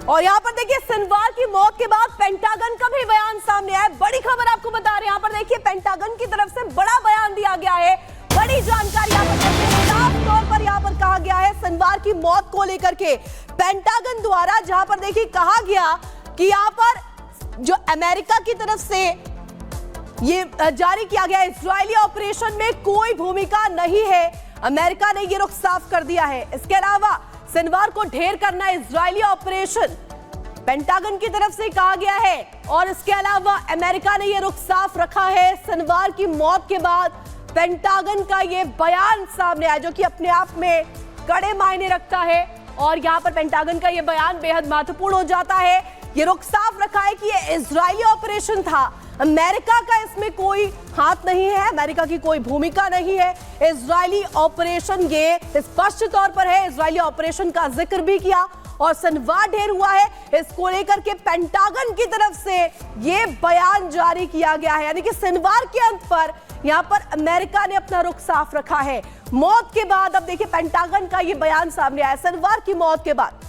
और यहाँ पर देखिए सिनवार की मौत के बाद पेंटागन का भी बयान सामने आया। बड़ी खबर आपको बता रहे हैं, यहाँ पर देखिए पेंटागन की तरफ से बड़ा बयान दिया गया है, बड़ी जानकारी यहाँ पर साफ तौर पर यहाँ पर कहा गया है सिनवार की मौत को लेकर के पेंटागन द्वारा, जहां पर देखिए कहा गया कि यहाँ पर जो अमेरिका की तरफ से ये जारी किया गया इजरायली ऑपरेशन में कोई भूमिका नहीं है, अमेरिका ने ये रुख साफ कर दिया है। इसके अलावा सिनवार को ढेर करना इजरायली ऑपरेशन पेंटागन की तरफ से कहा गया है और इसके अलावा अमेरिका ने ये रुख साफ रखा है। सिनवार की मौत के बाद पेंटागन का ये बयान सामने आया जो कि अपने आप में कड़े मायने रखता है और यहाँ पर पेंटागन का ये बयान बेहद महत्वपूर्ण हो जाता है। ये रुख साफ रखा है कि ये इजरायली ऑपरेशन था, अमेरिका का इसमें कोई हाथ नहीं है, अमेरिका की कोई भूमिका नहीं है। इजरायली ऑपरेशन ये स्पष्ट तौर पर है, इजरायली ऑपरेशन का जिक्र भी किया और सिनवार ढेर हुआ है, इसको लेकर के पेंटागन की तरफ से ये बयान जारी किया गया है। यानी कि सिनवार के अंत पर यहां पर अमेरिका ने अपना रुख साफ रखा है। मौत के बाद अब देखिए पेंटागन का ये बयान सामने आया सिनवार की मौत के बाद।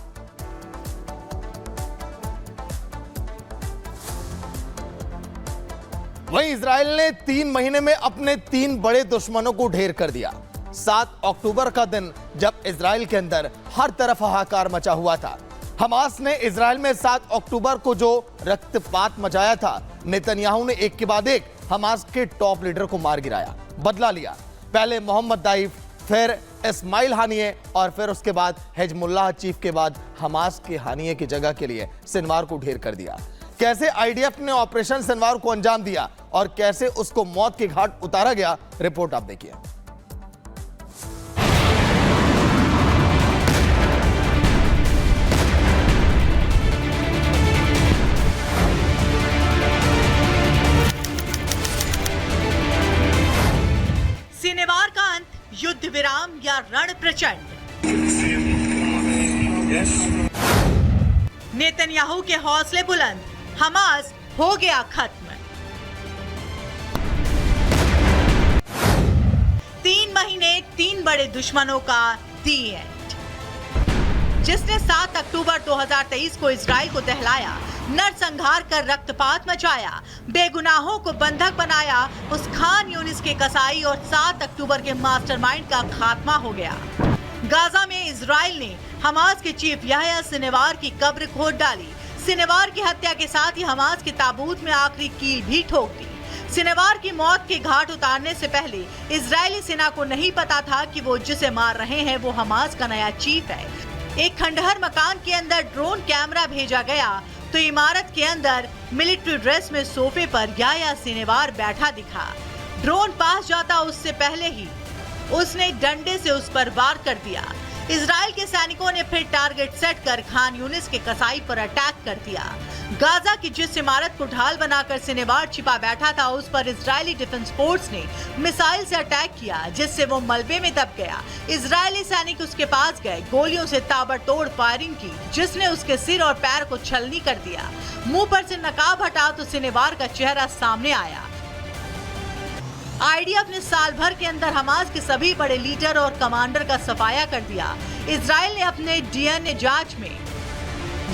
वहीं इजराइल ने 3 महीने में अपने 3 बड़े दुश्मनों को ढेर कर दिया। 7 अक्टूबर का दिन जब इजराइल के अंदर हर तरफ हाहाकार मचा हुआ था, हमास ने इजराइल में 7 अक्टूबर को जो रक्तपात मचाया था, नेतन्याहू ने एक के बाद एक हमास के टॉप लीडर को मार गिराया, बदला लिया। पहले मोहम्मद दाइफ, फिर इस्माइल हानिये और फिर उसके बाद हिजबुल्लाह चीफ के बाद हमास के हानिये की जगह के लिए सिनवार को ढेर कर दिया। कैसे आईडीएफ ने ऑपरेशन सिनवार को अंजाम दिया और कैसे उसको मौत के घाट उतारा गया, रिपोर्ट आप देखिए। सिनवार का अंत, युद्ध विराम या रण प्रचंड? नेतन्याहू के हौसले बुलंद, हमास हो गया खत्म। 3 महीने 3 बड़े दुश्मनों का दी एंड। जिसने 7 अक्टूबर 2023 को इजराइल को दहलाया, नरसंहार कर रक्तपात मचाया, बेगुनाहों को बंधक बनाया, उस खान यूनिस के कसाई और 7 अक्टूबर के मास्टरमाइंड का खात्मा हो गया। गाजा में इजराइल ने हमास के चीफ याह्या सिनवार की कब्र खोद डाली। सिनवार की हत्या के साथ ही हमास के ताबूत में आखिरी कील भी ठोक दी। सिनवार की मौत के घाट उतारने से पहले इजरायली सेना को नहीं पता था कि वो जिसे मार रहे हैं वो हमास का नया चीफ है। एक खंडहर मकान के अंदर ड्रोन कैमरा भेजा गया तो इमारत के अंदर मिलिट्री ड्रेस में सोफे पर याह्या सिनवार बैठा दिखा। ड्रोन पास जाता उससे पहले ही उसने डंडे से उस पर वार कर दिया। इजराइल के सैनिकों ने फिर टारगेट सेट कर खान यूनिस के कसाई पर अटैक कर दिया। गाजा की जिस इमारत को ढाल बनाकर सिनवार छिपा बैठा था, उस पर इजरायली डिफेंस फोर्स ने मिसाइल से अटैक किया, जिससे वो मलबे में दब गया। इजरायली सैनिक उसके पास गए, गोलियों से ताबड़तोड़ फायरिंग की, जिसने उसके सिर और पैर को छलनी कर दिया। मुंह पर से नकाब हटा तो सिनवार का चेहरा सामने आया। आईडीएफ ने साल भर के अंदर हमास के सभी बड़े लीडर और कमांडर का सफाया कर दिया। इजराइल ने अपने डीएनए जांच में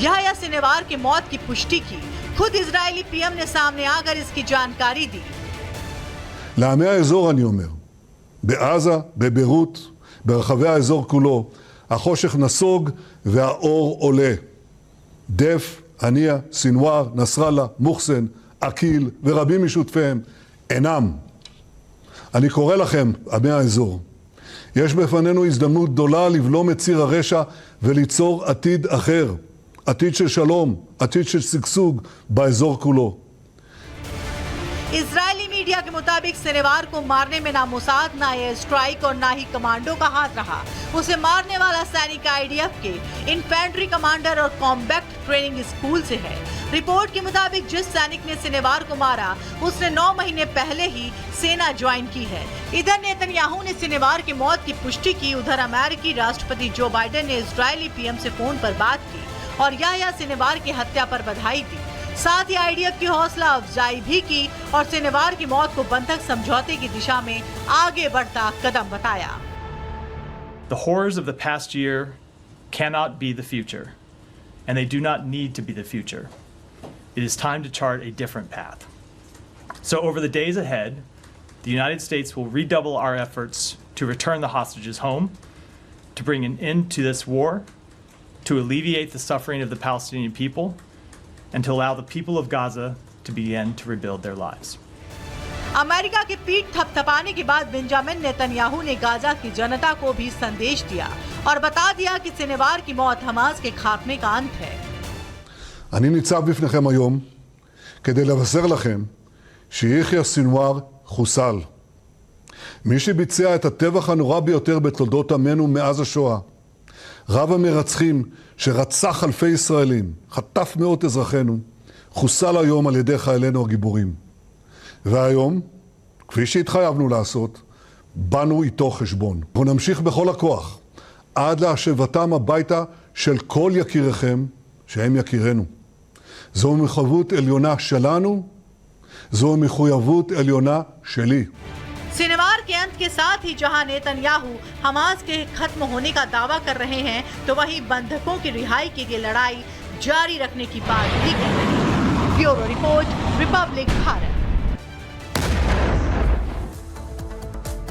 याह्या सिनवार की मौत की पुष्टि की। खुद इजरायली पीएम ने सामने आकर इसकी जानकारी दी। לעמי האזור אני אומר, בעזה, בביירות, ברחבי האזור כולו, החושך נסוג והאור עולה. דף, הנייה, סינואר, נסראללה, מוחסן, עקיל ורבים משותפיהם אינם. אני קורא לכם, עמי האזור, יש בפנינו הזדמנות גדולה לבלום את ציר הרשע וליצור עתיד אחר, עתיד של שלום, עתיד של שגשוג באזור כולו. इजरायली मीडिया के मुताबिक सिनवार को मारने में ना मोसाद, ना एयर स्ट्राइक और ना ही कमांडो का हाथ रहा। उसे मारने वाला सैनिक आईडीएफ के इन्फेंट्री कमांडर और कॉम्बैक्ट ट्रेनिंग स्कूल से है। रिपोर्ट के मुताबिक जिस सैनिक ने सिनवार को मारा, उसने 9 महीने पहले ही सेना ज्वाइन की है। इधर नेतन्याहू ने सिनवार की मौत की पुष्टि की। उधर अमेरिकी राष्ट्रपति जो बाइडेन ने इजरायली पीएम से फोन पर बात की और याह्या सिनवार की हत्या पर बधाई दी। साथ ही आईडीएफ की हौसला अफजाई भी की और सिनवार की मौत को बंधक समझौते की दिशा में आगे बढ़ता कदम बताया। The horrors of the past year cannot be the future. and they do not need to be the future. It is time to chart a different path. So over the days ahead, the United States will redouble our efforts to return the hostages home, to bring an end to this war, to alleviate the suffering of the Palestinian people, and to allow the people of Gaza to begin to rebuild their lives. America की पीठ थपथपाने के बाद Benjamin Netanyahu ने Gaza की जनता को भी संदेश दिया और बता दिया कि सिनेवार की मौत हमास के खात्मे का अंत है। אני ניצב בפניכם היום כדי לבשר לכם שיחיא סנוואר חוסל. מי שביצע את הטבח הנורא ביותר בתולדות עמנו מאז השואה, רב המרצחים שרצח אלפי ישראלים, חטף מאות אזרחינו, חוסל היום על ידי חיילינו הגיבורים. והיום, כפי שהתחייבנו לעשות, באנו איתו חשבון. ונמשיך בכל הכוח עד להשבתם הביתה של כל יקיריכם שהם יקירנו. זו מחויבות עליונה שלנו, זו מחויבות עליונה שלי. सिनेवार के अंत के साथ ही जहां नेतन्याहू हमास के खत्म होने का दावा कर रहे हैं, तो वहीं बंधकों की रिहाई के लिए लड़ाई जारी रखने की बात भी कह रहे हैं। Bureau report, Republic Bharat.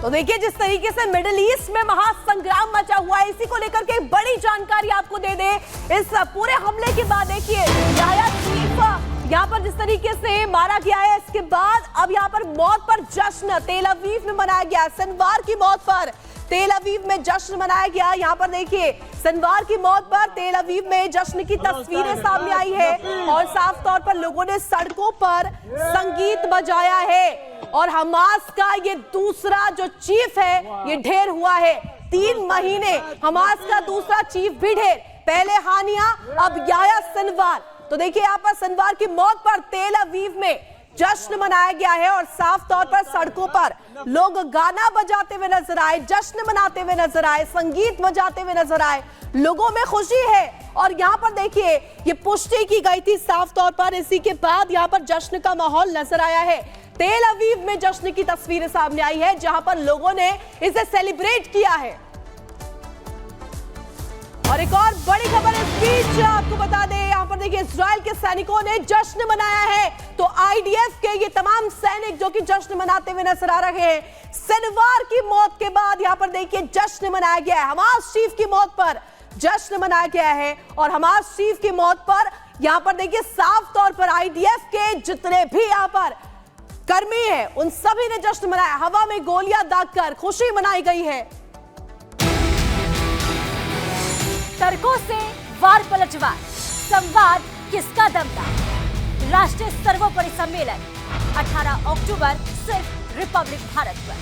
तो देखिए, जिस तरीके से मिडिल ईस्ट में महासंग्राम मचा हुआ है, इसी को लेकर के एक बड़ी जानकारी आपको दे दे। इस पूरे हमले के बाद देखिए याह्या शरीफ यहाँ पर जिस तरीके से मारा गया है, इसके बाद अब यहाँ पर मौत पर जश्न तेल अवीव में मनाया गया। सिनवार की मौत पर तेल अवीव में जश्न मनाया गया। यहाँ पर देखिए सिनवार की मौत पर तेल अवीव में जश्न की तस्वीरें सामने आई है और साफ तौर पर लोगों ने सड़कों पर संगीत बजाया है और हमास का ये दूसरा जो चीफ है ये ढेर हुआ है। 3 महीने हमास का दूसरा चीफ भी ढेर, पहले हानिया अब याह्या सिनवार। तो देखिए यहाँ पर सिनवार की मौत पर तेल अवीव में जश्न मनाया गया है और साफ तौर पर सड़कों पर लोग गाना बजाते हुए नजर आए, जश्न मनाते हुए नजर आए, संगीत बजाते हुए नजर आए। लोगों में खुशी है और यहाँ पर देखिए ये पुष्टि की गई थी साफ तौर पर, इसी के बाद यहाँ पर जश्न का माहौल नजर आया है। तेल अवीव में जश्न की तस्वीरें सामने आई है जहां पर लोगों ने इसे सेलिब्रेट किया है। और एक और बड़ी खबर इस बीच आपको बता दें, यहां पर देखिए इजराइल के सैनिकों ने जश्न मनाया है। तो आईडीएफ के ये तमाम सैनिक जो कि जश्न मनाते हुए नजर आ रहे हैं। सिनवार की मौत के बाद यहां पर देखिए जश्न मनाया गया है। हमास चीफ की मौत पर जश्न मनाया गया है और हमास चीफ की मौत पर यहां पर देखिए साफ तौर पर आईडीएफ के जितने भी यहां पर कर्मी है उन सभी ने जश्न मनाया। हवा में गोलियां दागकर खुशी मनाई गई है। तर्कों से वार पलटवार, संवाद किसका दमदा, राष्ट्रीय सर्वोपरि सम्मेलन 18 अक्टूबर सिर्फ रिपब्लिक भारत पर।